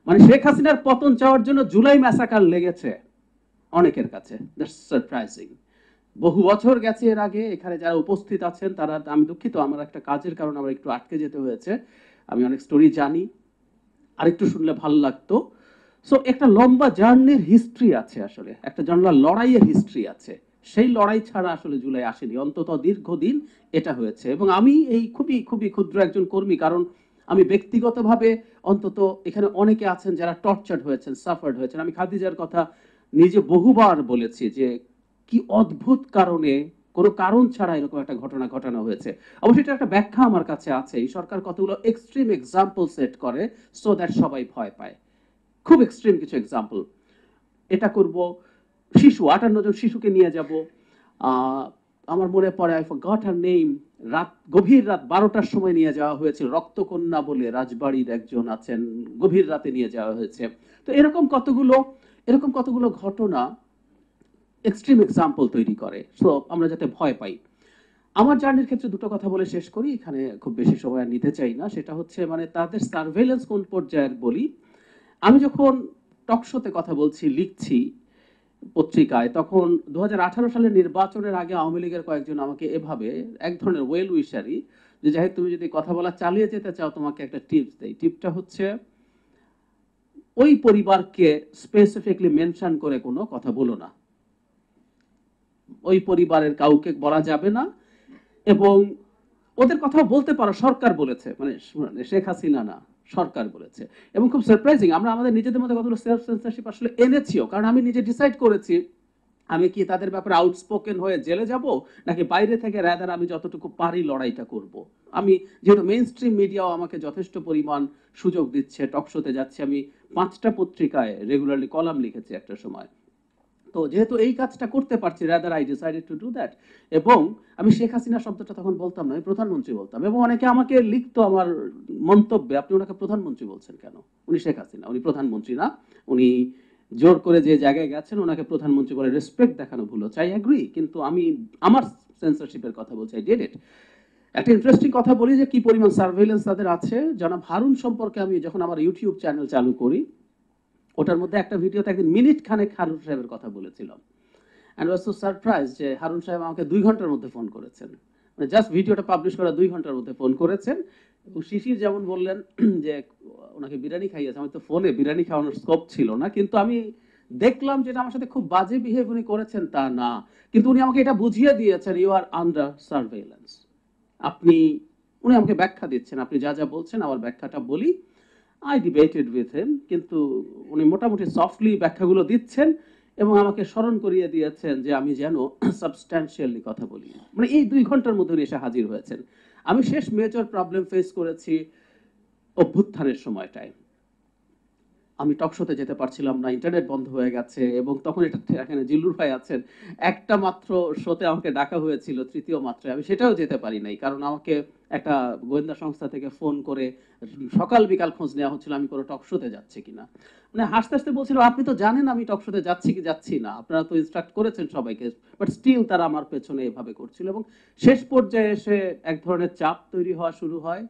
মানে শেখ হাসিনার পতন চাওয়ার জন্য জুলাই ম্যাসাকার লেগেছে অনেকের কাছে। That's surprising. বহু বছর গেছে এর আগে, এখানে যারা উপস্থিত আছেন তারা, আমি দুঃখিত আমার একটা কাজের কারণে আমার একটু আটকে যেতে হয়েছে, আমি অনেক স্টোরি জানি, আরেকটু শুনলে ভালো লাগতো। সো একটা লম্বা জার্নির হিস্ট্রি আছে, আসলে একটা জানলা লড়াইয়ের হিস্ট্রি আছে। সেই লড়াই ছাড়া আসলে জুলাই আসেনি, অন্তত দীর্ঘদিন এটা হয়েছে। এবং আমি এই খুবই খুবই ক্ষুদ্র একজন কর্মী, কারণ আমি ব্যক্তিগতভাবে অন্তত এখানে অনেকে আছেন যারা টর্চার্ড হয়েছেন, সাফার্ড হয়েছেন। আমি খাদিজার কথা নিজে বহুবার বলেছি যে কি অদ্ভুত কারণে, কোনো কারণ ছাড়া এরকম একটা ঘটনা ঘটানো হয়েছে। অবশ্যই এটা একটা ব্যাখ্যা আমার কাছে আছে। এই সরকার কতগুলো এক্সট্রিম এক্সাম্পল সেট করে সো দ্যাট সবাই ভয় পায়, খুব এক্সট্রিম কিছু এক্সাম্পল। এটা করব, শিশু 58 জন শিশুকে নিয়ে যাব, আমার মনে পড়ে, আই ফরগট হার নেম, রাত গভীর রাত 12টার সময় নিয়ে যাওয়া হয়েছিল, রক্তকন্যা বলে রাজবাড়ির একজন আছেন, গভীর রাতে নিয়ে যাওয়া হয়েছে। তো এরকম কতগুলো ঘটনা এক্সট্রিম এক্সাম্পল তৈরি করে, সো আমরা যাতে ভয় পাই। আমার জার্নির ক্ষেত্রে দুটো কথা বলে শেষ করি, এখানে খুব বেশি সময় আর নিতে চাই না। সেটা হচ্ছে মানে তাদের সার্ভেলেন্স কোন পর্যায়ের বলি। আমি যখন টকশোতে কথা বলছি, লিখছি পত্রিকায়, তখন 2018 সালের নির্বাচনের আগে আওয়ামী লীগের কয়েকজন আমাকে এভাবে এক ধরনের ওয়েল উইশারি, যে যাই হোক তুমি যদি কথা বলা চালিয়ে যেতে চাও তোমাকে একটা টিপস দেই। টিপটা হচ্ছে ওই পরিবারকে স্পেসিফিকলি মেনশন করে কোনো কথা বলো না, ওই পরিবারের কাউকে বলা যাবে না, এবং ওদের কথা বলতে পারো, সরকার বলেছে, মানে শেখ হাসিনা না, সরকার বলেছে। এবং খুব সারপ্রাইজিং, আমরা আমাদের নিজেদের মধ্যে কতগুলো সেলফ সেন্সরশিপ আসলে এনেছিও, কারণ আমি নিজে ডিসাইড করেছি আমি কি তাদের ব্যাপারে আউটস্পোকেন হয়ে জেলে যাব, নাকি বাইরে থেকে রাদার আমি যতটুকু পারি লড়াইটা করব। আমি যেহেতু মেইন স্ট্রিম মিডিয়াও আমাকে যথেষ্ট পরিমাণ সুযোগ দিচ্ছে, টকশোতে যাচ্ছি, আমি 5টা পত্রিকায় রেগুলারলি কলাম লিখেছি একটা সময়। তো যেহেতু এই কাজটা করতে পারছি, rather I decided to do that. এবং আমি শেখ হাসিনা শব্দটা তখন বলতাম না, আমি প্রধানমন্ত্রী বলতাম। এবং অনেকে আমাকে লিখতো আমার মন্তব্যে, আপনি ওনাকে প্রধানমন্ত্রী বলছেন কেন, উনি শেখ হাসিনা, উনি প্রধানমন্ত্রী না, উনি জোর করে যে জায়গায় গেছেন ওনাকে প্রধানমন্ত্রী বলে রেসপেক্ট দেখানো ভুল হচ্ছে। আই অ্যাগ্রি, কিন্তু আমি আমার সেন্সরশিপের কথা বলছি, আই ডিড ইট। একটা ইন্টারেস্টিং কথা বলি যে কি পরিমাণ সার্ভেইলেন্স তাদের আছে। জনাব হারুন সম্পর্কে আমি যখন আমার ইউটিউব চ্যানেল চালু করি, ওটার মধ্যে একটা ভিডিওতে একদিন মিনিট খানেক হারুন সাহেবের কথা বলেছিলাম, অ্যান্ড ওয়াজ সো সারপ্রাইজ যে হারুন সাহেব আমাকে 2 ঘন্টার মধ্যে ফোন করেছেন, মানে জাস্ট ভিডিওটা পাবলিশ করা 2 ঘন্টার মধ্যে ফোন করেছেন। এবং শিশির যেমন বললেন যে ওনাকে বিরিয়ানি খাইয়েছে, আমার তো ফোনে বিরিয়ানি খাওয়ানোর স্কোপ ছিল না, কিন্তু আমি দেখলাম যেটা আমার সাথে খুব বাজে বিহেভ উনি করেছেন তা না, কিন্তু উনি আমাকে এটা বুঝিয়ে দিয়েছেন, ইউ আর আন্ডার সার্ভেইলেন্স। আপনি, উনি আমাকে ব্যাখ্যা দিচ্ছেন, আপনি যা যা বলছেন আমার ব্যাখ্যাটা বলি। আই ডিবেটেড উইথ হিম, কিন্তু উনি মোটামুটি সফটলি ব্যাখ্যাগুলো দিচ্ছেন এবং আমাকে স্মরণ করিয়ে দিয়েছেন যে আমি যেন সাবস্ট্যান্সিয়ালি কথা বলি। মানে এই 2 ঘন্টার মধ্যে উনি এসে হাজির হয়েছেন। আমি শেষ মেজর প্রবলেম ফেস করেছি অভ্যুত্থানের সময়টায়। আমি টকশোতে যেতে পারছিলাম না, ইন্টারনেট বন্ধ হয়ে গেছে, এবং তখন এটা এখানে জিল্লুর ভাই আছেন, একটা মাত্র শোতে আমাকে ডাকা হয়েছিল, তৃতীয় মাত্রায়, আমি সেটাও যেতে পারি নাই, কারণ আমাকে একটা গোয়েন্দা সংস্থা থেকে ফোন করে সকাল বিকাল খোঁজ নেওয়া হচ্ছিল আমি কোনো টকশোতে যাচ্ছি কিনা। মানে হাসতে হাসতে বলছিল আপনি তো জানেন আমি টকশোতে যাচ্ছি কি যাচ্ছি না, আপনারা তো ইনস্ট্রাক্ট করেছেন সবাইকে, বাট স্টিল তারা আমার পেছনে এভাবে করছিল। এবং শেষ পর্যায়ে এসে এক ধরনের চাপ তৈরি হওয়া শুরু হয়।